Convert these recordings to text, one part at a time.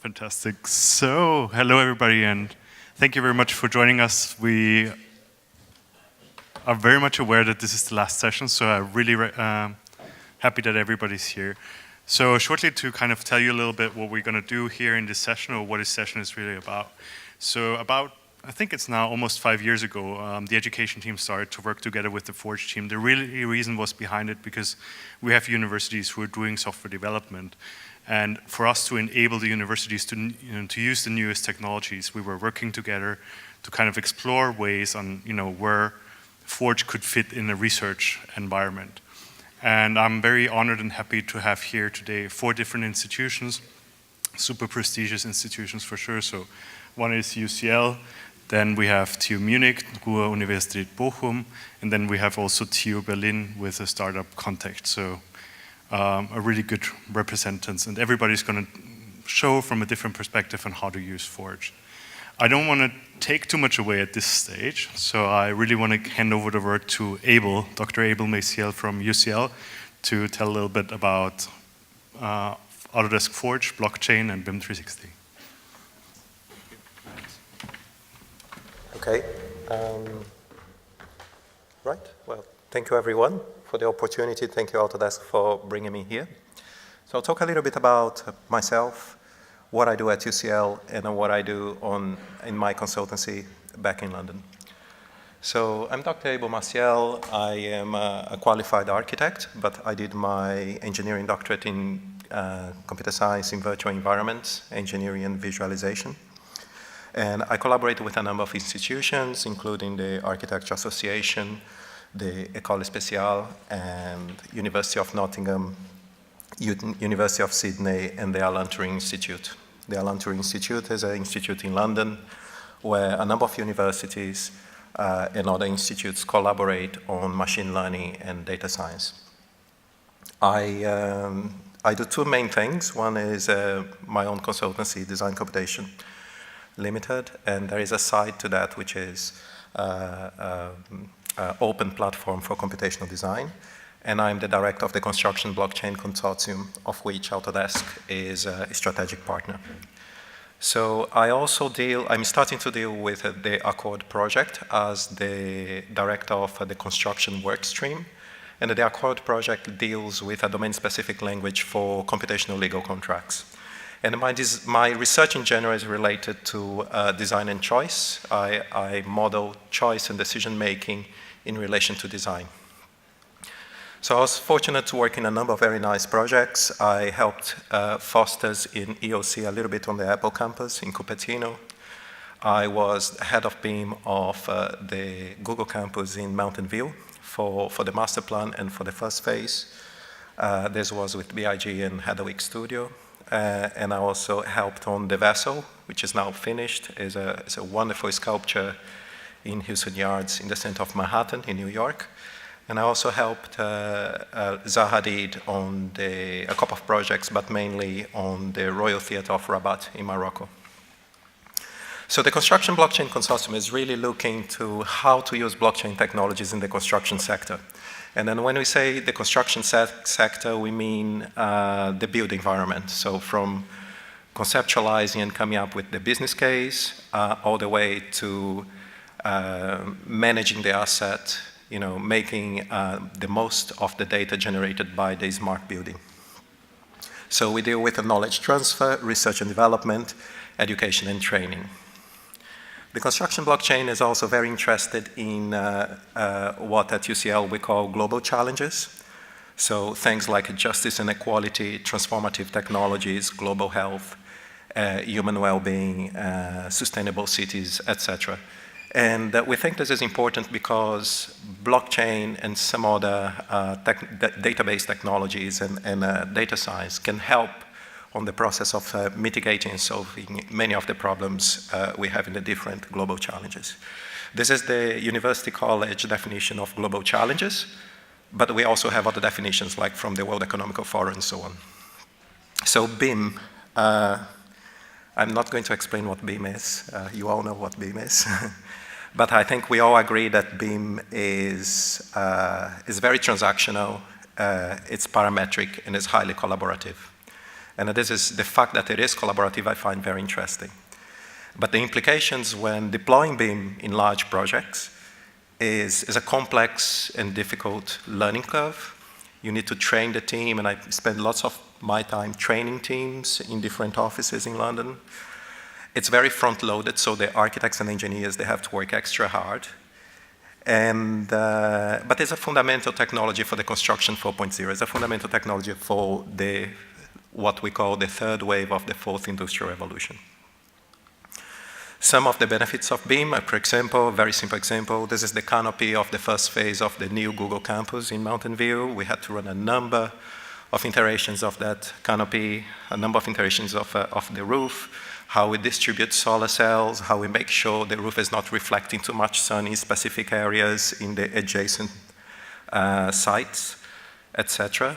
Fantastic. So, hello everybody, and thank you very much for joining us. We are very much aware that this is the last session, so I'm really happy that everybody's here. So, shortly to kind of tell you a little bit what we're going to do here in this session, or what this session is really about. So, I think it's now almost 5 years ago, the education team started to work together with the Forge team. The reason was behind it because we have universities who are doing software development. And for us to enable the universities to use the newest technologies, we were working together to kind of explore ways on where Forge could fit in a research environment. And I'm very honored and happy to have here today 4 different institutions, super prestigious institutions for sure. So one is UCL, then we have TU Munich, Ruhr-Universität Bochum, and then we have also TU Berlin with a startup context. So a really good representatives, and everybody's going to show from a different perspective on how to use Forge. I don't want to take too much away at this stage, so I really want to hand over the word to Abel, Dr. Abel Maciel from UCL, to tell a little bit about Autodesk Forge, blockchain, and BIM 360. Okay. Right. Well, thank you everyone for the opportunity. Thank you, Autodesk, for bringing me here. So I'll talk a little bit about myself, what I do at UCL, and what I do in my consultancy back in London. So I'm Dr. Abel Maciel. I am a qualified architect, but I did my engineering doctorate in computer science in virtual environments, engineering and visualization. And I collaborate with a number of institutions, including the Architecture Association, the École Spéciale, and University of Nottingham, University of Sydney, and the Alan Turing Institute. The Alan Turing Institute is an institute in London where a number of universities and other institutes collaborate on machine learning and data science. I do 2 main things. One is my own consultancy, Design Computation Limited, and there is a side to that which is open platform for computational design, and I'm the director of the Construction Blockchain Consortium, of which Autodesk is a strategic partner. So I'm starting to deal with the Accord project as the director of the construction work stream, and the Accord project deals with a domain-specific language for computational legal contracts. And my research in general is related to design and choice. I model choice and decision-making in relation to design. So I was fortunate to work in a number of very nice projects. I helped Foster's in EOC a little bit on the Apple campus in Cupertino. I was head of BIM of the Google campus in Mountain View for the master plan and for the first phase. This was with BIG and Hedwig Studio. And I also helped on the vessel, which is now finished. It's a wonderful sculpture in Houston Yards in the center of Manhattan in New York. And I also helped Zaha Hadid on a couple of projects, but mainly on the Royal Theatre of Rabat in Morocco. So the Construction Blockchain Consortium is really looking to how to use blockchain technologies in the construction sector. And then when we say the construction sector, we mean the build environment. So from conceptualizing and coming up with the business case, all the way to managing the asset, making the most of the data generated by the smart building. So we deal with the knowledge transfer, research and development, education and training. The construction blockchain is also very interested in what at UCL we call global challenges. So things like justice and equality, transformative technologies, global health, human well-being, sustainable cities, etc. And we think this is important because blockchain and some other database technologies and data science can help on the process of mitigating and solving many of the problems we have in the different global challenges. This is the University College definition of global challenges, but we also have other definitions like from the World Economic Forum and so on. So BIM, I'm not going to explain what BIM is. You all know what BIM is. But I think we all agree that BIM is very transactional, it's parametric, and it's highly collaborative. And this is the fact that it is collaborative I find very interesting. But the implications when deploying Beam in large projects is a complex and difficult learning curve. You need to train the team, and I spend lots of my time training teams in different offices in London. It's very front-loaded, so the architects and engineers, they have to work extra hard. And, but it's a fundamental technology for the construction 4.0. It's a fundamental technology for what we call the third wave of the fourth industrial revolution. Some of the benefits of Beam, for example, a very simple example, this is the canopy of the first phase of the new Google campus in Mountain View. We had to run a number of iterations of that canopy, a number of iterations of the roof, how we distribute solar cells, how we make sure the roof is not reflecting too much sun in specific areas in the adjacent sites, etc.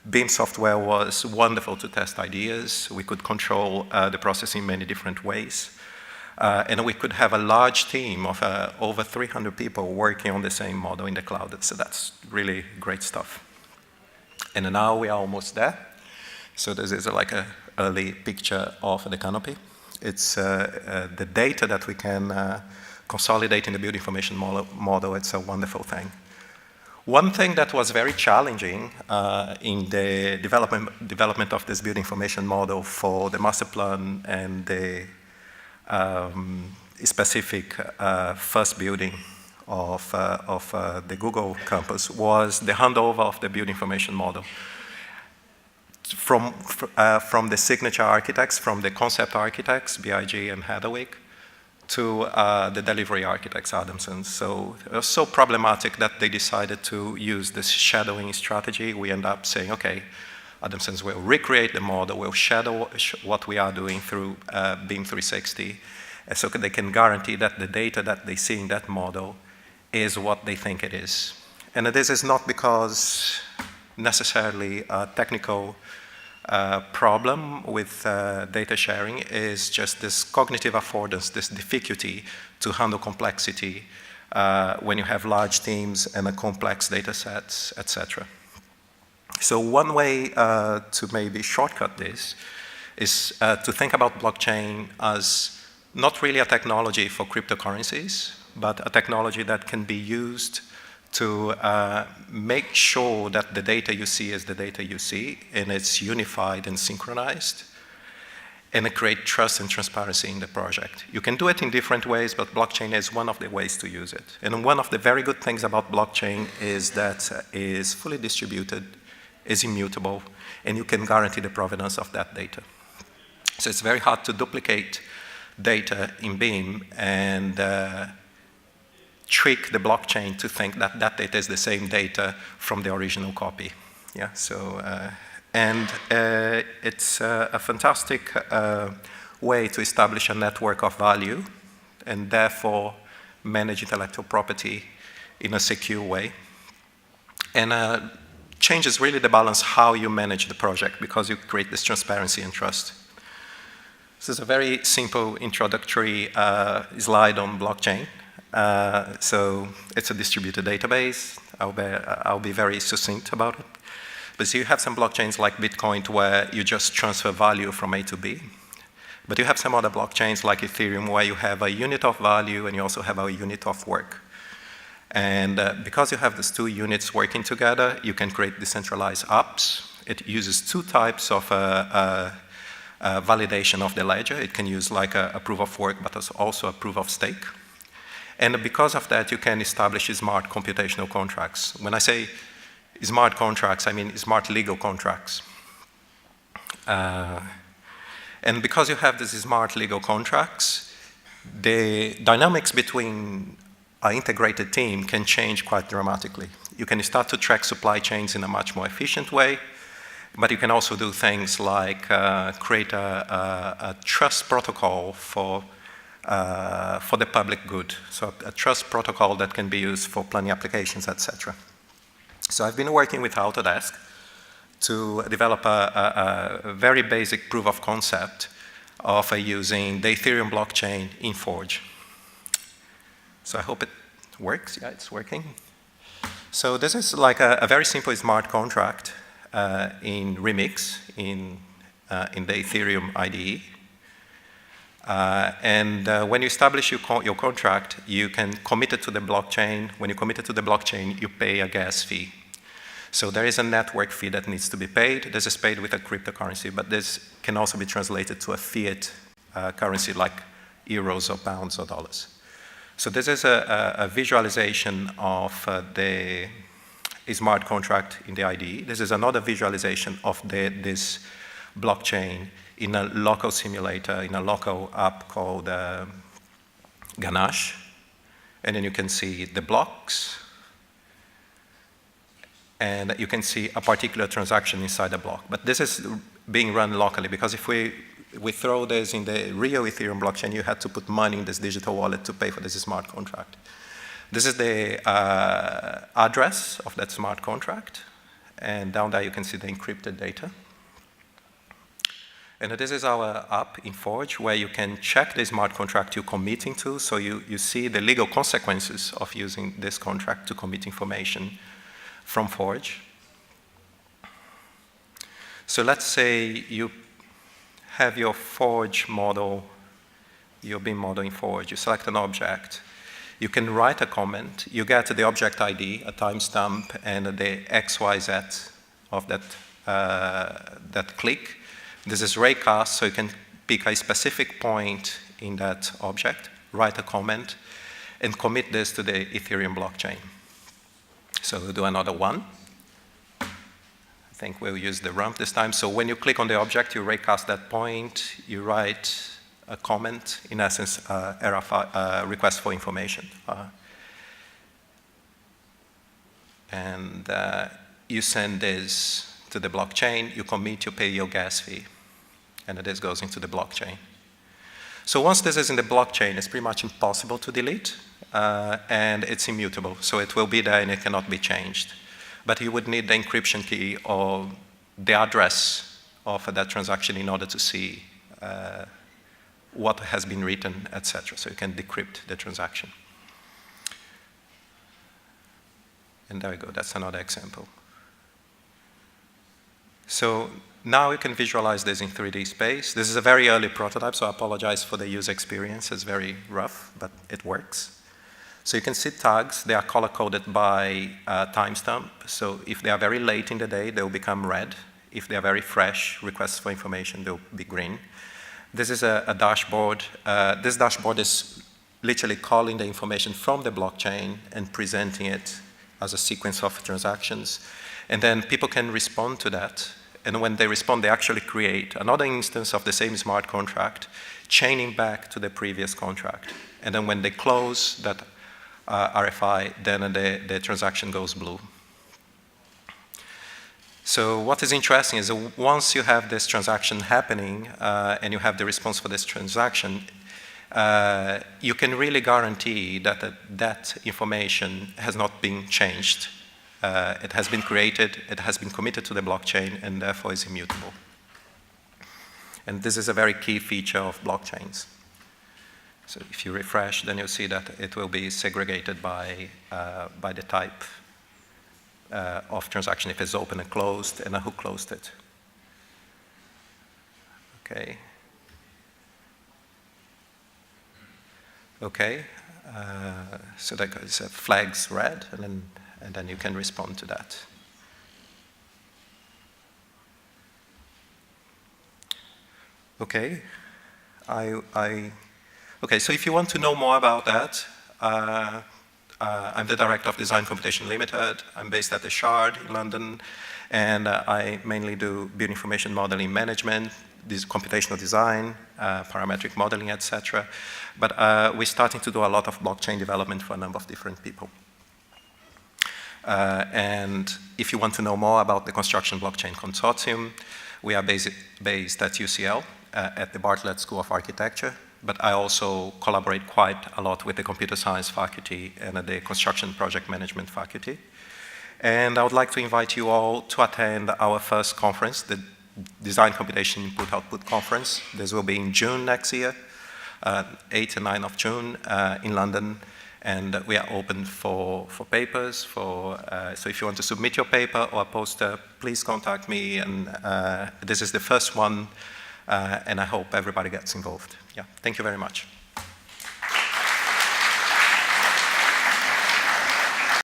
Beam software was wonderful to test ideas. We could control the process in many different ways. And we could have a large team of over 300 people working on the same model in the cloud. So that's really great stuff. And now we are almost there. So this is like an early picture of the canopy. It's the data that we can consolidate in the build information model. It's a wonderful thing. One thing that was very challenging in the development of this build information model for the master plan and the specific first building of the Google campus was the handover of the build information model from the signature architects, from the concept architects, BIG and Hedderwick, to the delivery architects, Adamson. So it was so problematic that they decided to use this shadowing strategy. We end up saying, okay, Adamsons will recreate the model, will shadow what we are doing through Beam 360, so they can guarantee that the data that they see in that model is what they think it is. And this is not because necessarily a technical problem with data sharing, is just this cognitive affordance, this difficulty to handle complexity when you have large teams and a complex data sets, etc. So one way to maybe shortcut this is to think about blockchain as not really a technology for cryptocurrencies, but a technology that can be used to make sure that the data you see is the data you see, and it's unified and synchronized, and create trust and transparency in the project. You can do it in different ways, but blockchain is one of the ways to use it. And one of the very good things about blockchain is that it is fully distributed, is immutable, and you can guarantee the provenance of that data. So it's very hard to duplicate data in Beam and trick the blockchain to think that that data is the same data from the original copy. Yeah, so, it's a fantastic way to establish a network of value and therefore manage intellectual property in a secure way. And changes really the balance how you manage the project, because you create this transparency and trust. This is a very simple introductory slide on blockchain. So it's a distributed database. I'll be very succinct about it. But so you have some blockchains like Bitcoin where you just transfer value from A to B. But you have some other blockchains like Ethereum where you have a unit of value and you also have a unit of work. And because you have these two units working together, you can create decentralized apps. It uses two types of validation of the ledger. It can use like a proof of work, but also a proof of stake. And because of that, you can establish smart computational contracts. When I say smart contracts, I mean smart legal contracts. And because you have these smart legal contracts, the dynamics between an integrated team can change quite dramatically. You can start to track supply chains in a much more efficient way, but you can also do things like create a trust protocol for the public good. So a trust protocol that can be used for planning applications, etc. So I've been working with Autodesk to develop a very basic proof of concept of using the Ethereum blockchain in Forge. So I hope it works. Yeah, it's working. So this is like a very simple smart contract in Remix, in the Ethereum IDE. When you establish your contract, you can commit it to the blockchain. When you commit it to the blockchain, you pay a gas fee. So there is a network fee that needs to be paid. This is paid with a cryptocurrency, but this can also be translated to a fiat currency like euros or pounds or dollars. So this is a visualization of a smart contract in the IDE. This is another visualization of this blockchain in a local simulator, in a local app called Ganache. And then you can see the blocks, and you can see a particular transaction inside the block. But this is being run locally, because if we throw this in the real Ethereum blockchain, you had to put money in this digital wallet to pay for this smart contract. This is the address of that smart contract, and down there you can see the encrypted data. And this is our app in Forge, where you can check the smart contract you're committing to, so you see the legal consequences of using this contract to commit information from Forge. So let's say you have your Forge model, your BIM model in Forge, you select an object, you can write a comment, you get the object ID, a timestamp, and the XYZ of that click. This is raycast, so you can pick a specific point in that object, write a comment, and commit this to the Ethereum blockchain. So we'll do another one. I think we'll use the rump this time. So when you click on the object, you raycast that point, you write a comment, in essence, request for information. And you send this to the blockchain, you commit, you pay your gas fee, and this goes into the blockchain. So once this is in the blockchain, it's pretty much impossible to delete, and it's immutable. So it will be there and it cannot be changed. But you would need the encryption key or the address of that transaction in order to see what has been written, etc. So you can decrypt the transaction. And there we go, that's another example. So now you can visualize this in 3D space. This is a very early prototype, so I apologize for the user experience. It's very rough, but it works. So you can see tags. They are color-coded by timestamp. So if they are very late in the day, they'll become red. If they are very fresh, requests for information, they'll be green. This is a dashboard. This dashboard is literally calling the information from the blockchain and presenting it as a sequence of transactions. And then people can respond to that. And when they respond, they actually create another instance of the same smart contract, chaining back to the previous contract. And then when they close that RFI, then the transaction goes blue. So what is interesting is that once you have this transaction happening and you have the response for this transaction, you can really guarantee that that information has not been changed. It has been created, it has been committed to the blockchain, and therefore is immutable. And this is a very key feature of blockchains. So if you refresh, then you'll see that it will be segregated by the type of transaction, if it's open and closed, and who closed it. Okay. Okay. So that goes flags red, and then you can respond to that. Okay. Okay, so if you want to know more about that, I'm the director of Design Computation Limited. I'm based at the Shard in London, and I mainly do build information modeling management, this computational design, parametric modeling, etc. But we're starting to do a lot of blockchain development for a number of different people. And if you want to know more about the Construction Blockchain Consortium, we are based at UCL, at the Bartlett School of Architecture. But I also collaborate quite a lot with the Computer Science faculty and the Construction Project Management faculty. And I would like to invite you all to attend our first conference, the Design Computation Input-Output Conference. This will be in June next year, 8th and 9th of June in London. And we are open for papers, so if you want to submit your paper or a poster, please contact me. And this is the first one, and I hope everybody gets involved. Yeah, thank you very much.